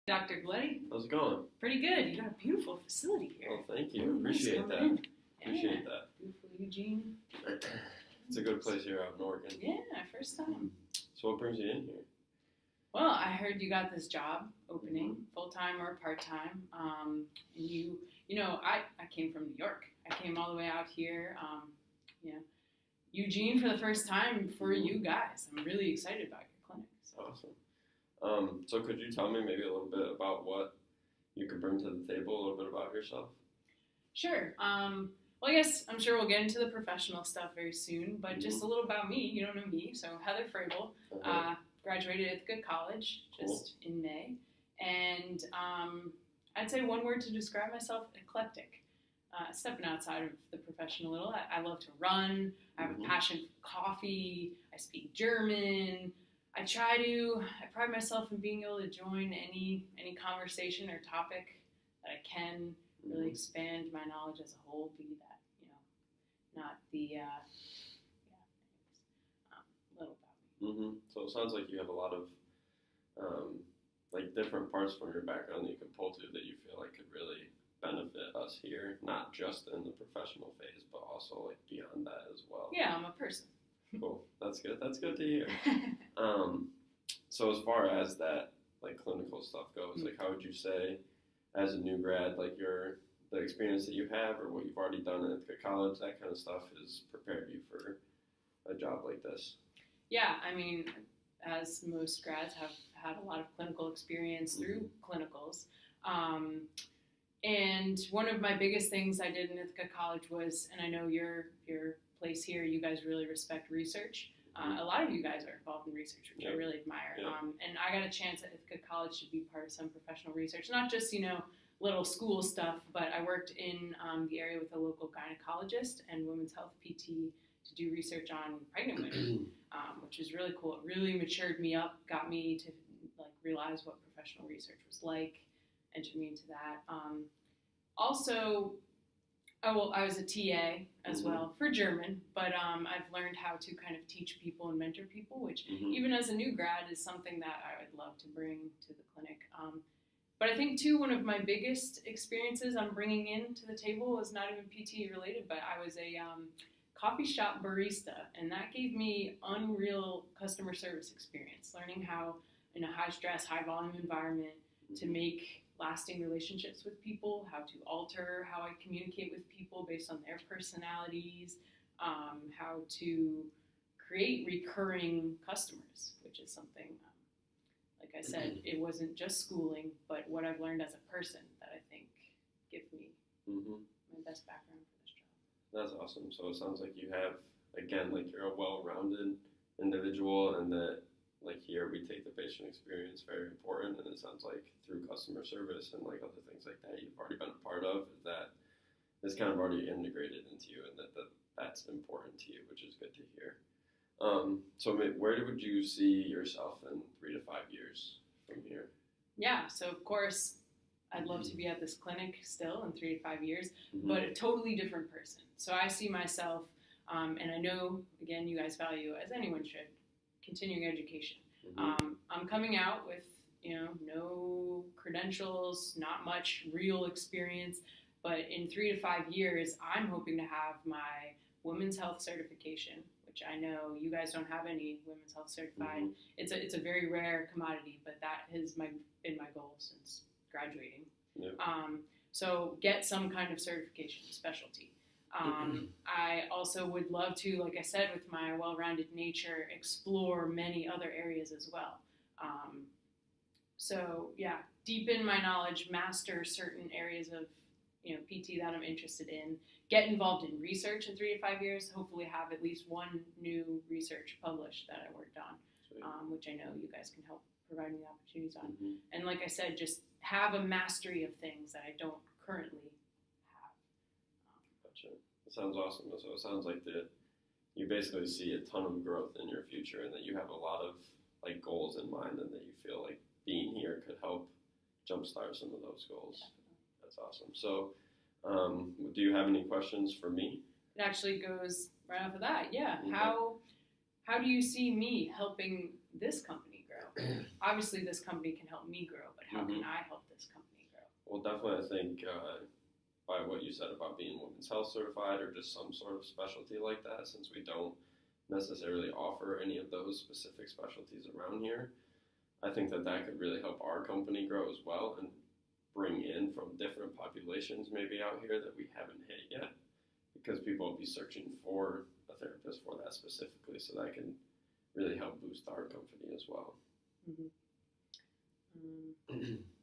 Dr. Glenny. How's it going? Pretty good. You got a beautiful facility here. Oh, thank you. Really nice Appreciate that. coming in. Appreciate Yeah. that. Beautiful Eugene. It's a good place here out in Oregon. Yeah, first time. So what brings you in here? Well, I heard you got this job opening, full-time or part-time. And I came from New York. I came all the way out here. Eugene for the first time for you guys. I'm really excited about your clinic. So. Awesome. So could you tell me maybe a little bit about what you could bring to the table, a little bit about yourself? Sure. Well, I guess I'm sure we'll get into the professional stuff very soon, but just a little about me. You don't know me. So Heather Frabel, graduated at Ithaca College just in May. And I'd say one word to describe myself, eclectic. Stepping outside of the profession a little, I love to run. I have a passion for coffee. I speak German. I pride myself in being able to join any conversation or topic that I can, really expand my knowledge as a whole, be that, not the, little about me. So it sounds like you have a lot of, different parts from your background that you can pull to that you feel like could really benefit us here, not just in the professional phase, but also beyond that as well. Yeah, I'm a person. Cool. That's good. That's good to hear. So as far as that clinical stuff goes, how would you say, as a new grad, the experience that you have or what you've already done at college, that kind of stuff has prepared you for a job like this? Yeah, I mean, as most grads have had a lot of clinical experience through clinicals. And one of my biggest things I did in Ithaca College was, and I know your place here, you guys really respect research. A lot of you guys are involved in research, which I really admire. And I got a chance at Ithaca College to be part of some professional research, not just, little school stuff, but I worked in the area with a local gynecologist and women's health PT to do research on pregnant women, which is really cool. It really matured me up, got me to realize what professional research was like, entered me into that. I was a TA as well for German, but I've learned how to kind of teach people and mentor people, which even as a new grad is something that I would love to bring to the clinic. But I think, too, one of my biggest experiences I'm bringing into the table is not even PT related, but I was a coffee shop barista, and that gave me unreal customer service experience, learning how in a high-stress, high-volume environment to make lasting relationships with people, how to alter how I communicate with people based on their personalities, how to create recurring customers, which is something, like I said, it wasn't just schooling, but what I've learned as a person that I think gives me my best background for this job. That's awesome. So it sounds like you have, again, you're a well-rounded individual, and that here we take the patient experience very important, and it sounds like through customer service and other things like that you've already been a part of, that is kind of already integrated into you, and that's important to you, which is good to hear. So where would you see yourself in 3 to 5 years from here? Yeah, so of course I'd love to be at this clinic still in 3 to 5 years, but a totally different person. So I see myself, and I know, again, you guys value, as anyone should, continuing education. I'm coming out with, no credentials, not much real experience, but in 3 to 5 years, I'm hoping to have my women's health certification, which I know you guys don't have any women's health certified. It's a very rare commodity, but that has been my goal since graduating. So get some kind of certification, specialty. I also would love to, like I said, with my well-rounded nature, explore many other areas as well. Deepen my knowledge, master certain areas of PT that I'm interested in, get involved in research in 3 to 5 years, hopefully have at least one new research published that I worked on, which I know you guys can help provide me the opportunities on. And like I said, just have a mastery of things that I don't currently have. Gotcha. It sounds awesome. So it sounds like that you basically see a ton of growth in your future, and that you have a lot of goals in mind, and that you feel like being here could help jumpstart some of those goals. Yeah. That's awesome. So do you have any questions for me? It actually goes right off of that. Yeah. Okay. How do you see me helping this company grow? obviously this company can help me grow, but how can I help this company grow? Well, definitely, I think by what you said about being women's health certified or just some sort of specialty like that, since we don't necessarily offer any of those specific specialties around here, I think that could really help our company grow as well and bring in from different populations maybe out here that we haven't hit yet, because people will be searching for a therapist for that specifically, so that can really help boost our company as well.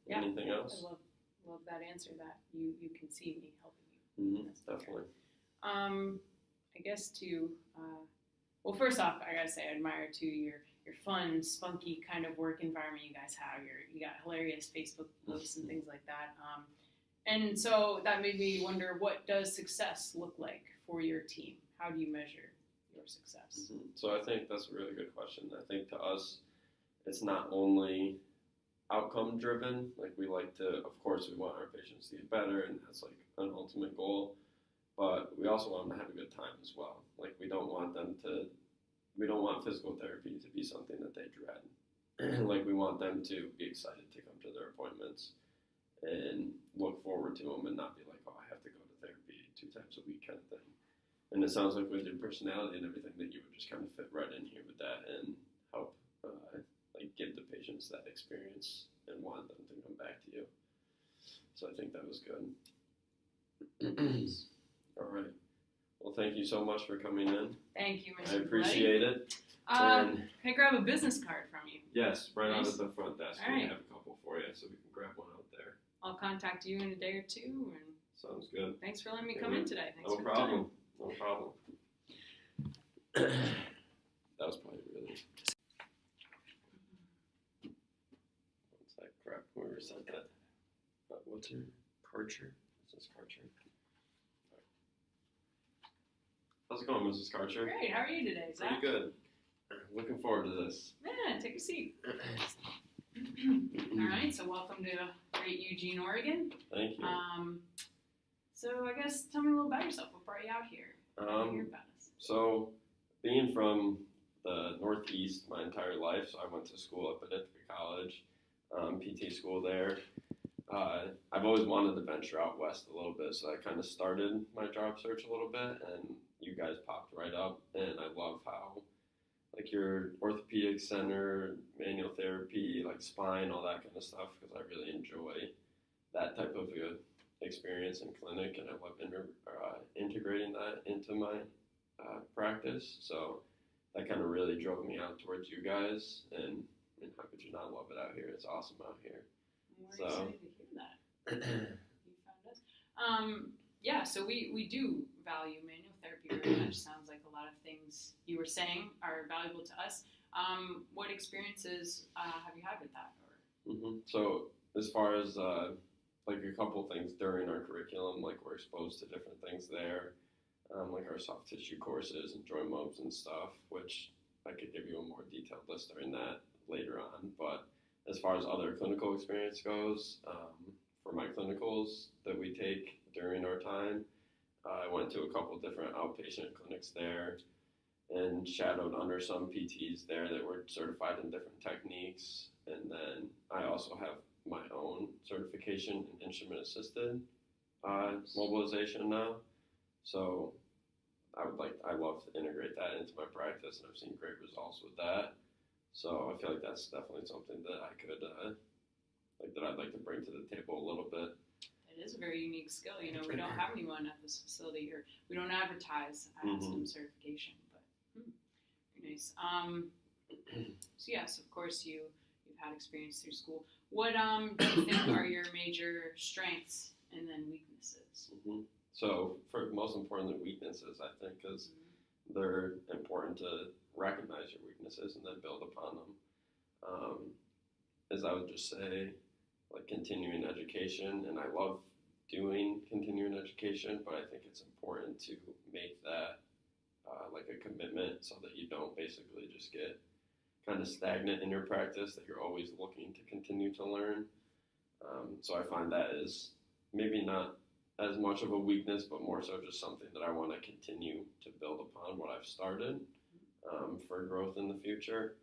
Anything else? I love that answer, that you can see me helping you. Definitely. I guess well, first off, I gotta say I admire too your fun, spunky kind of work environment you guys have. You got hilarious Facebook posts and things like that. And so that made me wonder, what does success look like for your team? How do you measure your success? So I think that's a really good question. I think to us, it's not only outcome driven. Like, we like to, of course, we want our patients to get better, and that's like an ultimate goal. But we also want them to have a good time as well. Like, we don't want physical therapy to be something that they dread. Like, we want them to be excited to come to their appointments and look forward to them and not be like, oh, I have to go to therapy 2 times a week kind of thing. And it sounds like with your personality and everything that you would just kind of fit right in here with that and help give the patients that experience and want them to come back to you. So I think that was good. All right. Well, thank you so much for coming in. Thank you, Mr. I appreciate it. Can I grab a business card from you? Yes, right out at the front desk. All right. We have a couple for you, so we can grab one out there. I'll contact you in a day or two. And sounds good. Thanks for letting me come in today. Thanks no for problem. No problem. That was probably really. What's that crap? Whoever said that? What's her? Karcher? Is this Karcher? How's it going, Mrs. Karcher? Great. How are you today, Zach? Pretty good. Looking forward to this. Yeah, take a seat. All right, so welcome to great Eugene, Oregon. Thank you. So I guess tell me a little about yourself. What brought you out here? Hear about us. So, being from the Northeast my entire life, so I went to school up at Ithaca College, PT school there. I've always wanted to venture out west a little bit, so I kind of started my job search a little bit, and you guys popped right up, and I love how, like, your orthopedic center, manual therapy, like spine, all that kind of stuff, because I really enjoy that type of experience in clinic, and I love integrating that into my practice. So that kind of really drove me out towards you guys, and how could you not love it out here? It's awesome out here. We're excited to hear that. You found us. Yeah, so we do value manual therapy very much. Sounds like a lot of things you were saying are valuable to us. What experiences have you had with that? So as far as like a couple things during our curriculum, like we're exposed to different things there, like our soft tissue courses and joint mobs and stuff, which I could give you a more detailed list during that later on. But as far as other clinical experience goes, for my clinicals that we take during our time, I went to a couple different outpatient clinics there and shadowed under some PTs there that were certified in different techniques. And then I also have my own certification in instrument assisted mobilization now. So I love to integrate that into my practice, and I've seen great results with that. So I feel like that's definitely something that I could that I'd like to bring to the table a little bit. It is a very unique skill. You know, we don't have anyone at this facility, or we don't advertise some certification, but very nice. So yes, of course you've had experience through school. What do you think are your major strengths and then weaknesses? So for most importantly, weaknesses, I think, because they're important to recognize your weaknesses and then build upon them. As I would just say, like continuing education, and I love doing continuing education, but I think it's important to make that like a commitment so that you don't basically just get kind of stagnant in your practice, that you're always looking to continue to learn. So I find that is maybe not as much of a weakness, but more so just something that I want to continue to build upon what I've started for growth in the future.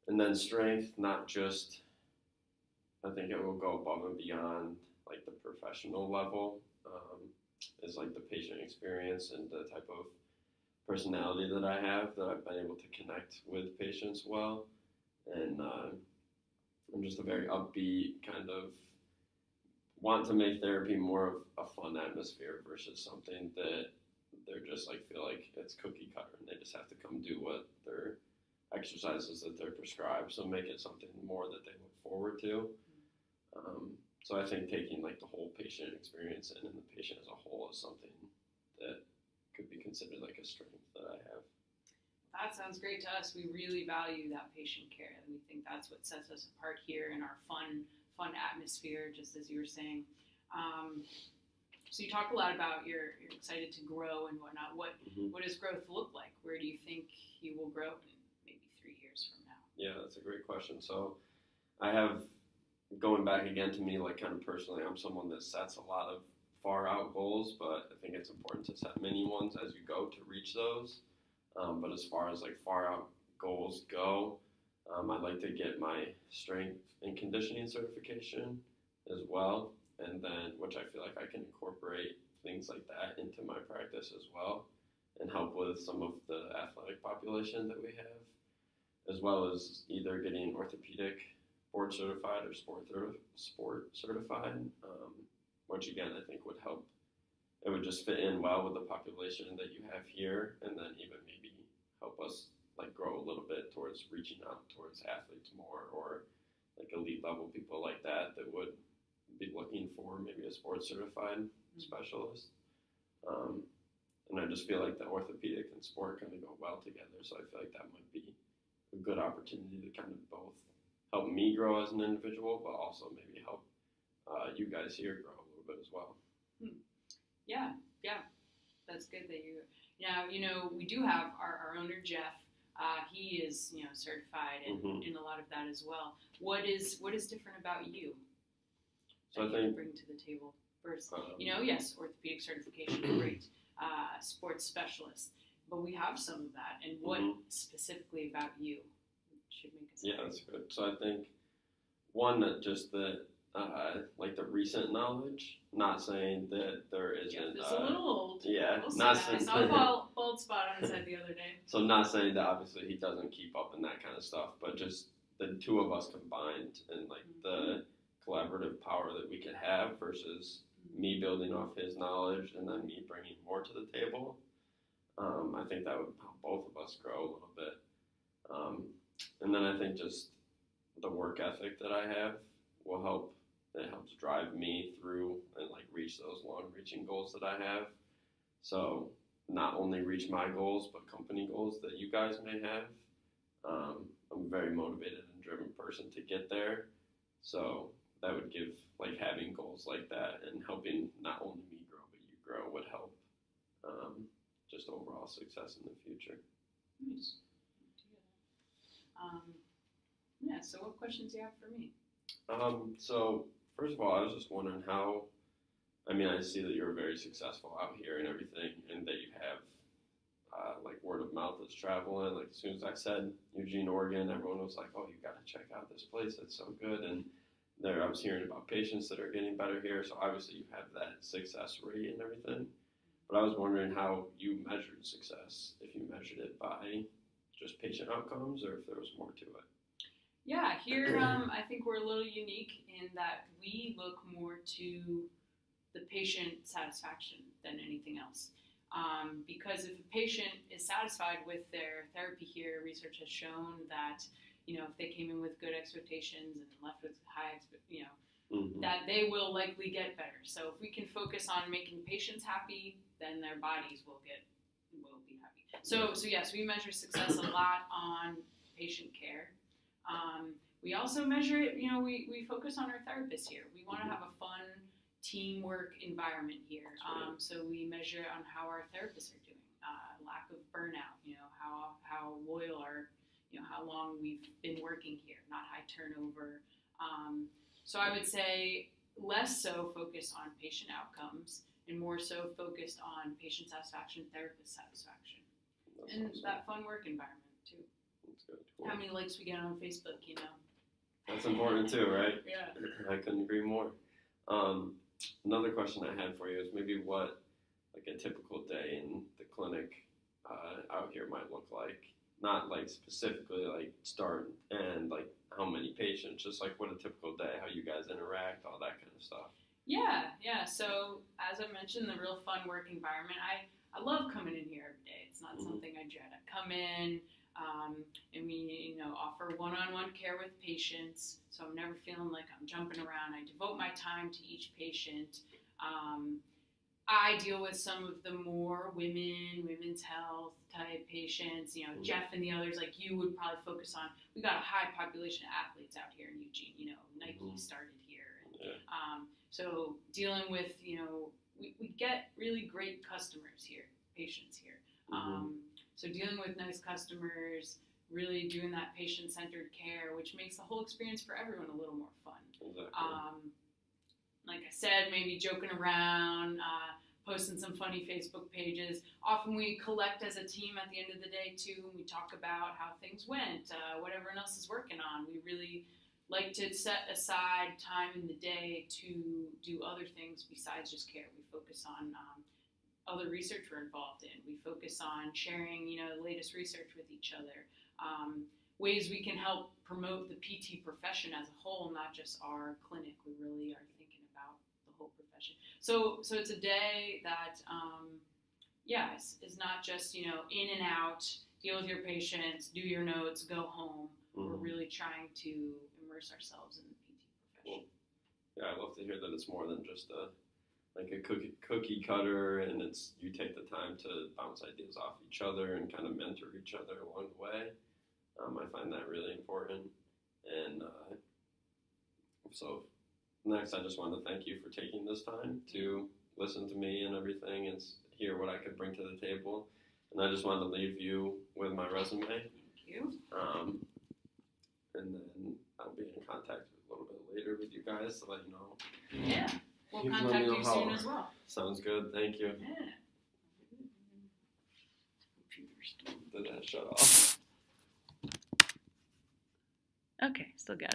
And then strength, not just, I think it will go above and beyond like the professional level, is like the patient experience and the type of personality that I have, that I've been able to connect with patients well. And I'm just a very upbeat kind of, want to make therapy more of a fun atmosphere versus something that they're just like feel like it's cookie cutter and they just have to come do what their exercises that they're prescribed. So make it something more that they look forward to. So I think taking like the whole patient experience in and the patient as a whole is something that could be considered like a strength that I have. That sounds great to us. We really value that patient care, and we think that's what sets us apart here in our fun atmosphere, just as you were saying. So you talk a lot about you're excited to grow and whatnot. What does growth look like? Where do you think you will grow in maybe 3 years from now? Yeah, that's a great question. So I have, going back again to me, like kind of personally, I'm someone that sets a lot of far out goals, but I think it's important to set mini ones as you go to reach those. But as far as like far out goals go, I'd like to get my strength and conditioning certification as well, and then which I feel like I can incorporate things like that into my practice as well, and help with some of the athletic population that we have, as well as either getting orthopedic board certified or sport certified, which again I think would help. It would just fit in well with the population that you have here, and then even maybe help us like grow a little bit towards reaching out towards athletes more, or like elite level people like that would be looking for maybe a sports certified specialist. And I just feel like the orthopedic and sport kind of go well together, so I feel like that might be a good opportunity to kind of both help me grow as an individual, but also maybe help you guys here grow a little bit as well. Yeah, that's good that you. Now, we do have our owner Jeff. He is, certified in a lot of that as well. What is different about you So that I you think bring to the table first? Yes, orthopedic certification, great. Sports specialist, but we have some of that. And what specifically about you should make us? Yeah, that's good. So I think one that just the like the recent knowledge. Not saying that there isn't. Jeff is a little old. Yeah, we'll not say that. I saw a bald spot on his head the other day. So not saying that obviously he doesn't keep up in that kind of stuff, but just the two of us combined and like the collaborative power that we could have versus me building off his knowledge and then me bringing more to the table. I think that would help both of us grow a little bit. And then I think just the work ethic that I have will help. That helps drive me through and like reach those long-reaching goals that I have. So not only reach my goals, but company goals that you guys may have. I'm a very motivated and driven person to get there. So that would give, like having goals like that and helping not only me grow, but you grow would help just overall success in the future. Nice. So what questions do you have for me? So first of all, I was just wondering how, I see that you're very successful out here and everything, and that you have like word of mouth that's traveling. Like as soon as I said Eugene, Oregon, everyone was like, "Oh, you got to check out this place. It's so good." And there, I was hearing about patients that are getting better here. So obviously, you have that success rate and everything. But I was wondering how you measured success. If you measured it by just patient outcomes, or if there was more to it. Yeah, here I think we're a little unique in that we look more to the patient satisfaction than anything else. Because if a patient is satisfied with their therapy here, research has shown that, if they came in with good expectations and left with high that they will likely get better. So if we can focus on making patients happy, then their bodies will be happy. So yes, we measure success a lot on patient care. We also measure it, we focus on our therapists here. We want to have a fun teamwork environment here. So we measure on how our therapists are doing, lack of burnout, how loyal are, how long we've been working here, not high turnover. So I would say less so focused on patient outcomes and more so focused on patient satisfaction, therapist satisfaction, and that fun work environment too. That's good. Cool. how many likes we get on Facebook, you know. That's important too, right? Yeah. I couldn't agree more. Another question I had for you is maybe what like a typical day in the clinic out here might look like. Not like specifically like start and like how many patients, just like what a typical day, how you guys interact, all that kind of stuff. Yeah. So as I mentioned, the real fun work environment. I love coming in here every day. It's not something I dread. I come in and we offer one-on-one care with patients, so I'm never feeling like I'm jumping around. I devote my time to each patient. I deal with some of the more women's health type patients, Jeff and the others like you would probably focus on. We got a high population of athletes out here in Eugene, Nike started here. And, so dealing with, we get really great customers here, patients here. So dealing with nice customers, really doing that patient-centered care, which makes the whole experience for everyone a little more fun. Exactly. Like I said, maybe joking around, posting some funny Facebook pages. Often we collect as a team at the end of the day too, and we talk about how things went, what everyone else is working on. We really like to set aside time in the day to do other things besides just care. We focus on other research we're involved in. We focus on sharing, the latest research with each other. Ways we can help promote the PT profession as a whole, not just our clinic. We really are thinking about the whole profession. So it's a day that, is not just, in and out, deal with your patients, do your notes, go home. We're really trying to immerse ourselves in the PT profession. Cool. Yeah, I love to hear that it's more than just a cookie cutter, and it's you take the time to bounce ideas off each other and kind of mentor each other along the way. I find that really important. And so next, I just want to thank you for taking this time to listen to me and everything and hear what I could bring to the table. And I just wanted to leave you with my resume. Thank you. And then I'll be in contact a little bit later with you guys to let you know. Yeah. We'll contact you soon as well. Sounds good. Thank you. Yeah. Did that shut off? Okay, still got it.